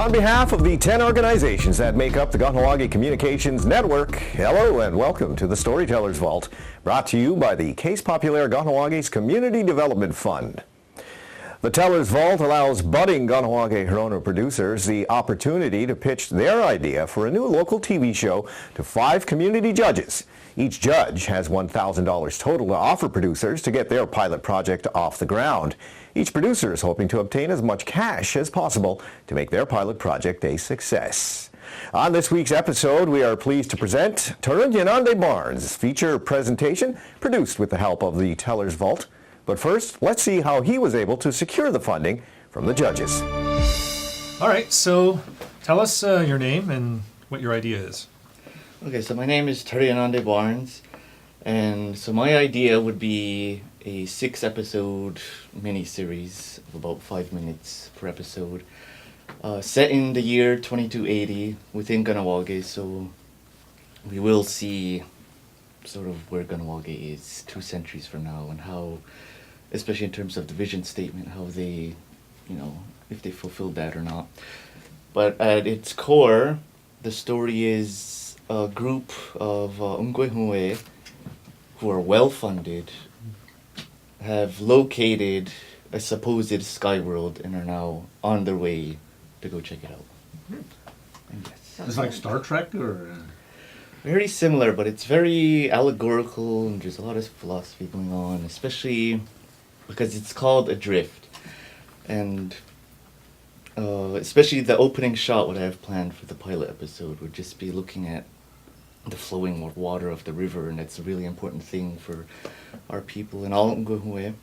On behalf of the 10 organizations that make up the Kahnawake Communications Network, hello and welcome to the Storytellers Vault, brought to you by the Case Populaire Kahnawake's Community Development Fund. The Tellers Vault allows budding Kahnawake Hurono producers the opportunity to pitch their idea for a new local TV show to 5 community judges. Each judge has $1,000 total to offer producers to get their pilot project off the ground. Each producer is hoping to obtain as much cash as possible to make their pilot project a success. On this week's episode, we are pleased to present Tharonhianente Barnes' feature presentation, produced with the help of the Tellers Vault. But first, let's see how he was able to secure the funding from the judges. All right, so tell us your name and what your idea is. Okay, so my name is Tharonhianente Barnes, and so my idea would be a 6-episode mini-series of about 5 minutes per episode, set in the year 2280 within Kahnawake, so we will see sort of where Kahnawake is 2 centuries from now and how, especially in terms of the vision statement, how they, if they fulfilled that or not. But at its core, the story is a group of Ungwehue who are well-funded, have located a supposed sky world and are now on their way to go check it out. And yes. It's like Star Trek, or? Very similar, but it's very allegorical and there's a lot of philosophy going on, especially because it's called Adrift. And especially the opening shot, what I have planned for the pilot episode, would just be looking at the flowing water of the river, and that's a really important thing for our people in all Nguhue.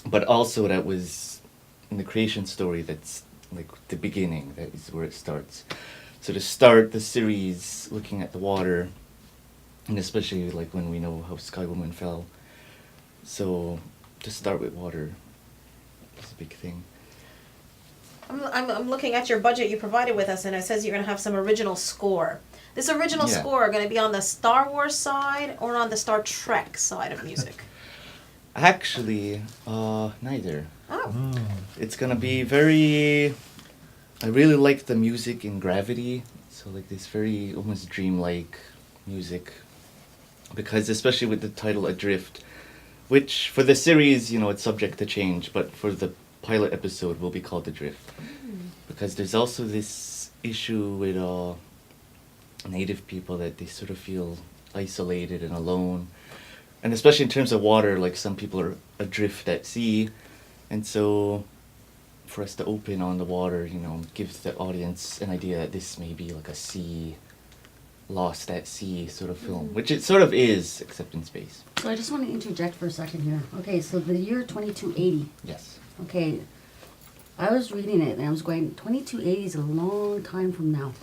But also that was in the creation story, that's like the beginning, that is where it starts. So to start the series looking at the water, and especially like when we know how Sky Woman fell, so to start with water is a big thing. I'm looking at your budget you provided with us, and it says you're going to have some original score. This original score going to be on the Star Wars side or on the Star Trek side of music? Actually, neither. Oh. It's going to be very... I really like the music in Gravity, so like this very almost dreamlike music, because especially with the title Adrift, which for the series, it's subject to change, but for the pilot episode will be called Adrift. Because there's also this issue with native people that they sort of feel isolated and alone, and especially in terms of water, like some people are adrift at sea, and so for us to open on the water, gives the audience an idea that this may be like a sea, lost at sea sort of film, which it sort of is, except in space. So I just want to interject for a second here. Okay, so the year 2280. Yes. Okay, I was reading it and I was going, 2280 is a long time from now.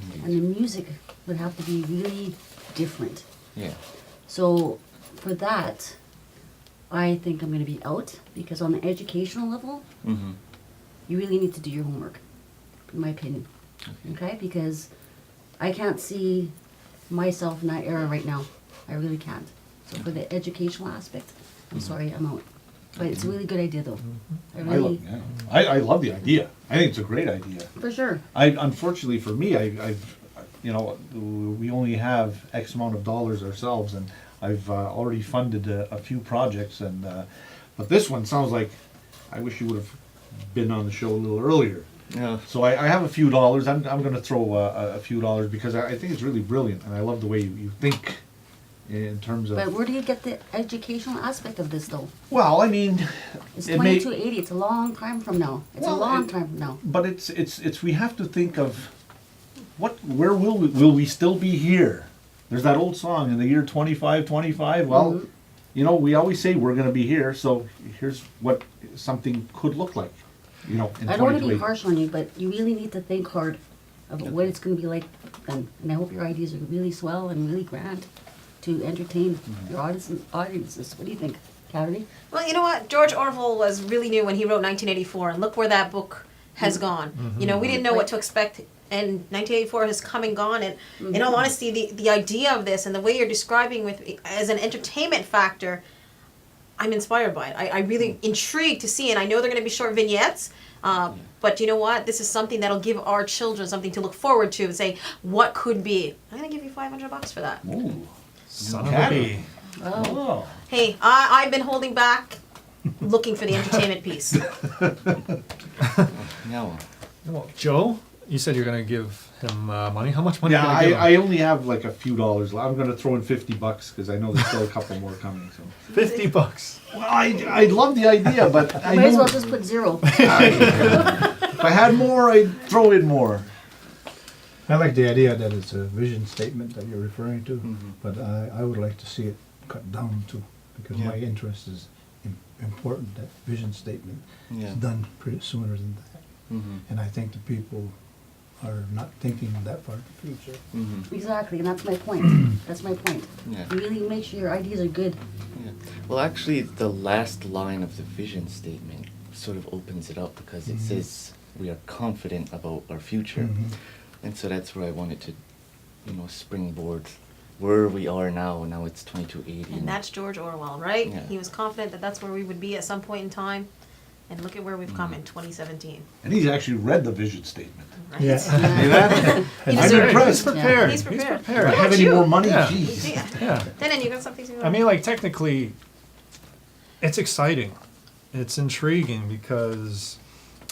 Indeed. And the music would have to be really different. Yeah. So for that, I think I'm going to be out, because on the educational level, Mm-hmm. you really need to do your homework, in my opinion. Okay? Because I can't see myself in that era right now. I really can't. So for the educational aspect, I'm sorry, I'm out. But it's a really good idea, though. I love the idea. I think it's a great idea. For sure. Unfortunately for me, we only have X amount of dollars ourselves, and I've already funded a few projects, and but this one sounds like I wish you would have been on the show a little earlier. Yeah. So I have a few dollars. I'm going to throw a few dollars, because I think it's really brilliant, and I love the way you think in terms of... But where do you get the educational aspect of this, though? Well, I mean... It's 2280. It's a long time from now. It's a long time from now. But it's we have to think of where will we still be here? There's that old song, in the year 2525. Well, we always say we're going to be here, so here's what something could look like, in I don't want to be harsh on you, but you really need to think hard about what it's going to be like then. And I hope your ideas are really swell and really grand to entertain your audiences. What do you think, Kathy? Well, you know what? George Orwell was really new when he wrote 1984, and look where that book has gone. We didn't know what to expect, and 1984 has come and gone, and in all honesty, the idea of this and the way you're describing as an entertainment factor, I'm inspired by it. I'm really intrigued to see, and I know they're going to be short vignettes. But you know what? This is something that'll give our children something to look forward to and say, what could be? I'm going to give you $500 for that. Ooh. Son of a bee. Oh. Hey, I've been holding back, looking for the entertainment piece. No. Well, Joe, you said you're going to give him money. How much money? Yeah, are you gonna give him? I only have like a few dollars. I'm going to throw in $50 because I know there's still a couple more coming. So. $50. Well, I love the idea, but I Might as know well just put 0. if I had more, I'd throw in more. I like the idea that it's a vision statement that you're referring to, Mhm. but I would like to see it cut down too, because Yeah. my interest is important that vision statement Yeah. is done pretty sooner than that. Mm-hmm. And I think the people are not thinking that far in the future. Mm-hmm. Exactly, and that's my point. That's my point. Yeah. Really make sure your ideas are good. Yeah. Well, actually, the last line of the vision statement sort of opens it up because it says we are confident about our future, Mhm. and so that's where I wanted to, springboard where we are now. Now it's 2280. And that's George Orwell, right? Yeah. He was confident that that's where we would be at some point in time. And look at where we've come in 2017. And he's actually read the vision statement. Right? See that? He I'm deserves it. impressed. He's prepared. He's prepared. If I What have about any you? more money, Yeah. geez. Yeah. Yeah. Then you got something to I mean, like, technically, it's exciting. It's intriguing because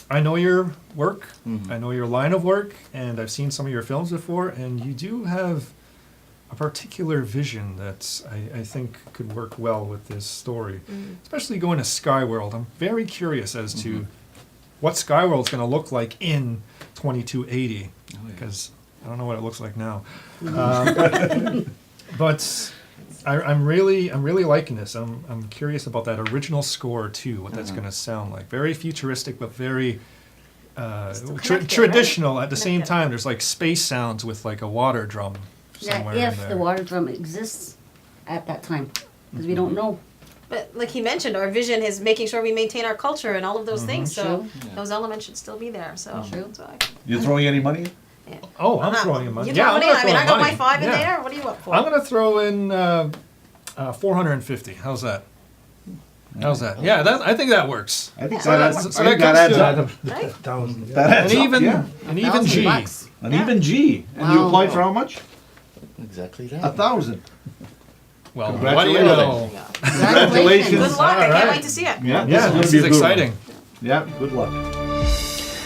I know your work, Mhm. I know your line of work, and I've seen some of your films before, and you do have a particular vision that I think could work well with this story. Especially going to Skyworld. I'm very curious as to what Skyworld's going to look like in 2280, Oh, yeah. because I don't know what it looks like now. But I'm really liking this. I'm curious about that original score too. What that's Uh-huh. going to sound like. Very futuristic, but very Still connected, traditional at the same Connected. time. There's like space sounds with like a water drum Yeah, somewhere in if there. the water drum exists at that time, because we don't know. But like he mentioned, our vision is making sure we maintain our culture and all of those things. So True. Yeah. those elements should still be there. So True. that's why. You throwing any money? Yeah. Oh, I'm not- throwing in money. You Yeah, throw I'm money? gonna I mean, throw I got money. my 5 in Yeah. there. What are you up for? I'm gonna throw in 450. How's that? How's that? Yeah, I think that works. I think So that that- adds, so I think that that adds comes up. to- Right? 1,000. That adds An up, even yeah. an even G. $1,000. An Yeah. even G. And you Wow. applied for how much? Exactly that. 1,000. Well, what do you Congratulations. know? Congratulations. Good luck. I All right. can't wait to see it. Yeah, Yeah, gonna this be is a good one. exciting. Yeah, good luck.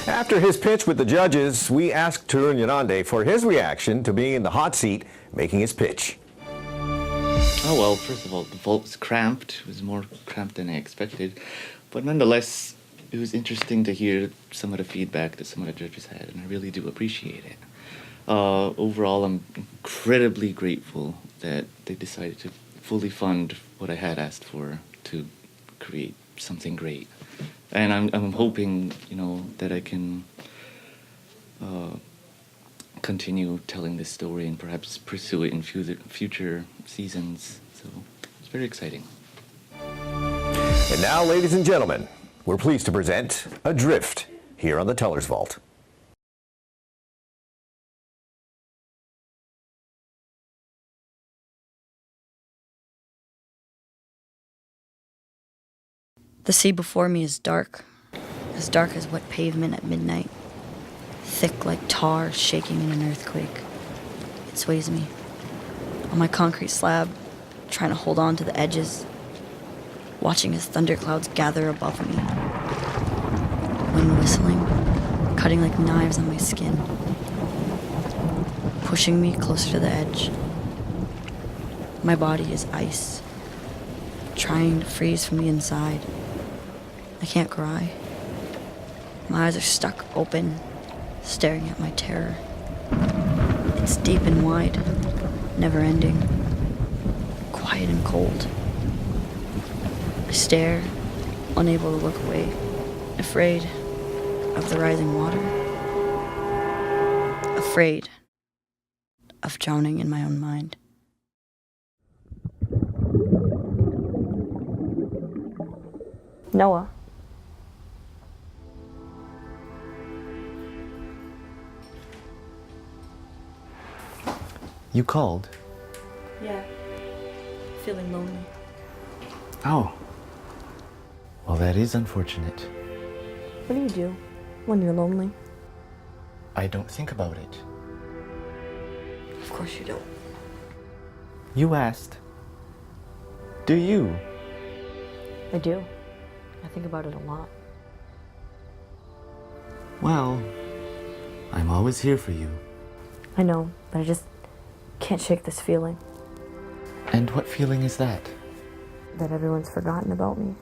After his pitch with the judges, we asked Tharonhianente for his reaction to being in the hot seat making his pitch. Oh, well, first of all, the vault was cramped. It was more cramped than I expected. But nonetheless, it was interesting to hear some of the feedback that some of the judges had, and I really do appreciate it. Overall, I'm incredibly grateful that they decided to fully fund what I had asked for to create something great. And I'm hoping, that I can continue telling this story and perhaps pursue it in future seasons. So it's very exciting. And now, ladies and gentlemen, we're pleased to present Adrift here on the Teller's Vault. The sea before me is dark as wet pavement at midnight, thick like tar shaking in an earthquake. It sways me. On my concrete slab, trying to hold on to the edges, watching as thunderclouds gather above me. Wind whistling, cutting like knives on my skin, pushing me closer to the edge. My body is ice, trying to freeze from the inside. I can't cry. My eyes are stuck open, staring at my terror. It's deep and wide, never ending, quiet and cold. I stare, unable to look away, afraid of the rising water, afraid of drowning in my own mind. Noah. You called? Yeah. Feeling lonely. Oh, that is unfortunate. What do you do when you're lonely? I don't think about it. Of course you don't. You asked. Do you? I do. I think about it a lot. Well, I'm always here for you. I know, but I just can't shake this feeling And what feeling is that? that everyone's forgotten about me,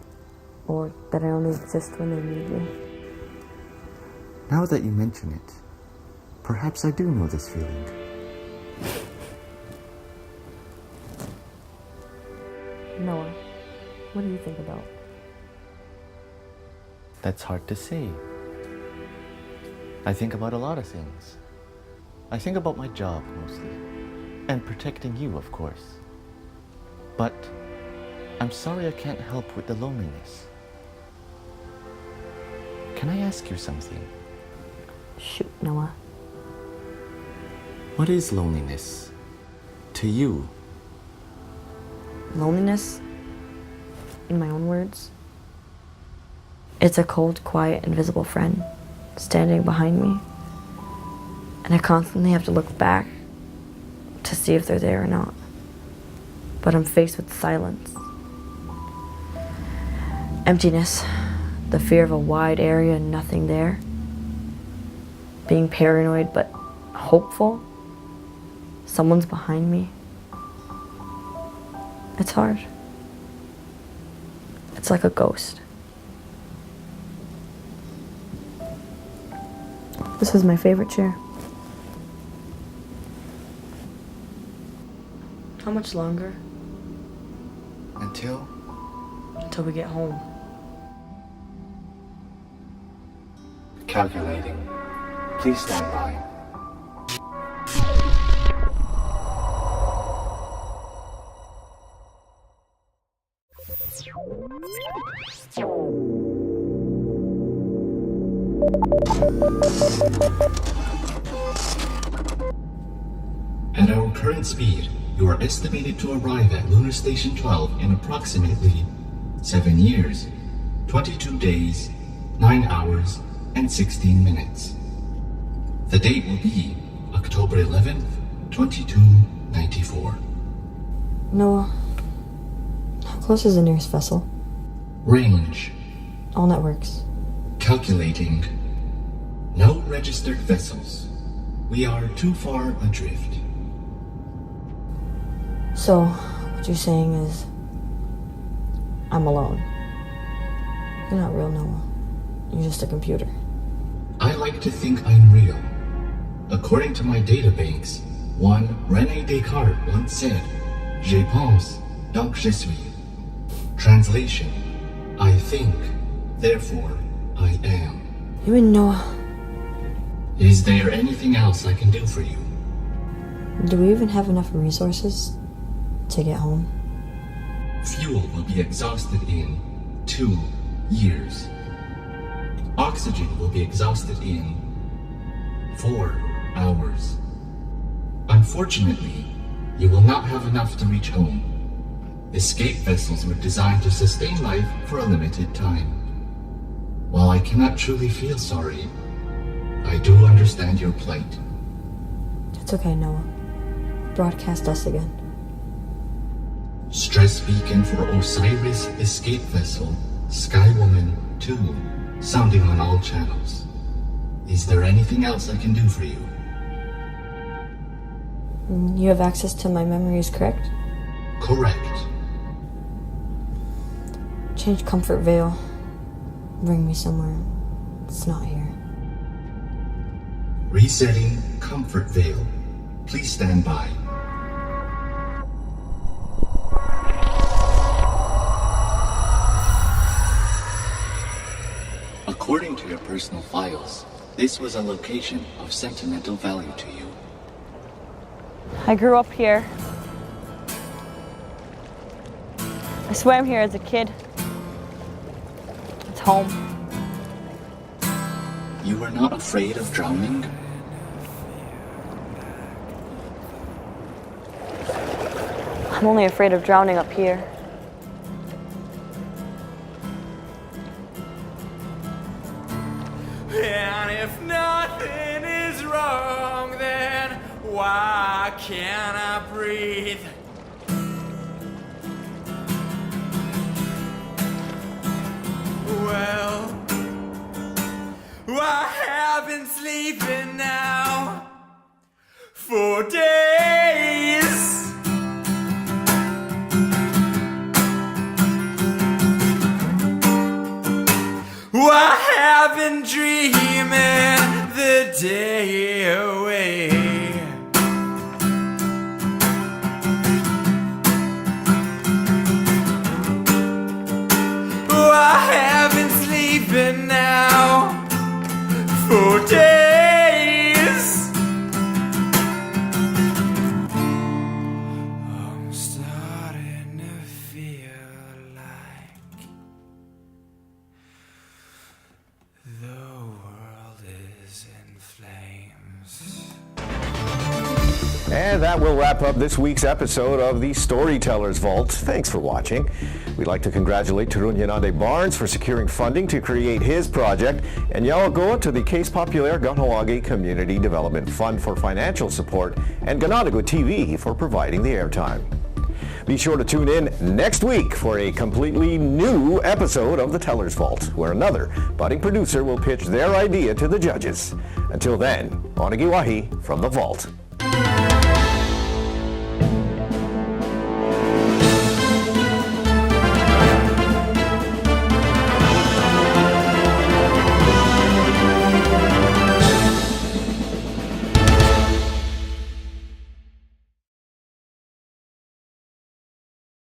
or that I only exist when they need me. Now that you mention it, perhaps I do know this feeling. Noah, what do you think about? That's hard to say. I think about a lot of things. I think about my job mostly, and protecting you, of course. But I'm sorry I can't help with the loneliness. Can I ask you something? Shoot, Noah. What is loneliness to you? Loneliness, in my own words, it's a cold, quiet, invisible friend standing behind me. And I constantly have to look back to see if they're there or not. But I'm faced with silence. Emptiness, the fear of a wide area and nothing there. Being paranoid but hopeful. Someone's behind me. It's hard. It's like a ghost. This is my favorite chair. How much longer? Until? Until we get home. Calculating. Please stand by. At our current speed, you are estimated to arrive at Lunar Station 12 in approximately 7 years, 22 days, 9 hours, and 16 minutes. The date will be October 11th, 2294. Noah, how close is the nearest vessel? Range. All networks. Calculating. No registered vessels. We are too far adrift. So, what you're saying is, I'm alone. You're not real, Noah. You're just a computer. I like to think I'm real. According to my databanks, one René Descartes once said, Je pense, donc je suis. Translation, I think, therefore I am. You and Noah, Is there anything else I can do for you? do we even have enough resources to get home? Fuel will be exhausted in 2 years. Oxygen will be exhausted in 4 hours. Unfortunately, you will not have enough to reach home. Escape vessels were designed to sustain life for a limited time. While I cannot truly feel sorry, I do understand your plight. It's okay, Noah. Broadcast us again. Stress beacon for Osiris escape vessel, Skywoman 2, sounding on all channels. Is there anything else I can do for you? You have access to my memories, correct? Correct. Change Comfort Veil. Bring me somewhere. It's not here. Resetting Comfort Veil. Please stand by. According to your personal files, this was a location of sentimental value to you. I grew up here. I swam here as a kid. It's home. You were not afraid of drowning? I'm only afraid of drowning up here. And if nothing is wrong, then why can't I breathe? Well, I have been sleeping now for days. I have been dreaming the day away. I have been sleeping now for days. I'm starting to feel like the world is in flames. And that will wrap up this week's episode of the Storyteller's Vault. Thanks for watching. We'd like to congratulate Tharonhianente Barnes for securing funding to create his project, and Yawagoa to the Case Populaire Kahnawake Community Development Fund for financial support, and KahnawakeTV for providing the airtime. Be sure to tune in next week for a completely new episode of the Teller's Vault, where another budding producer will pitch their idea to the judges. Until then, Onagiwahi from the Vault.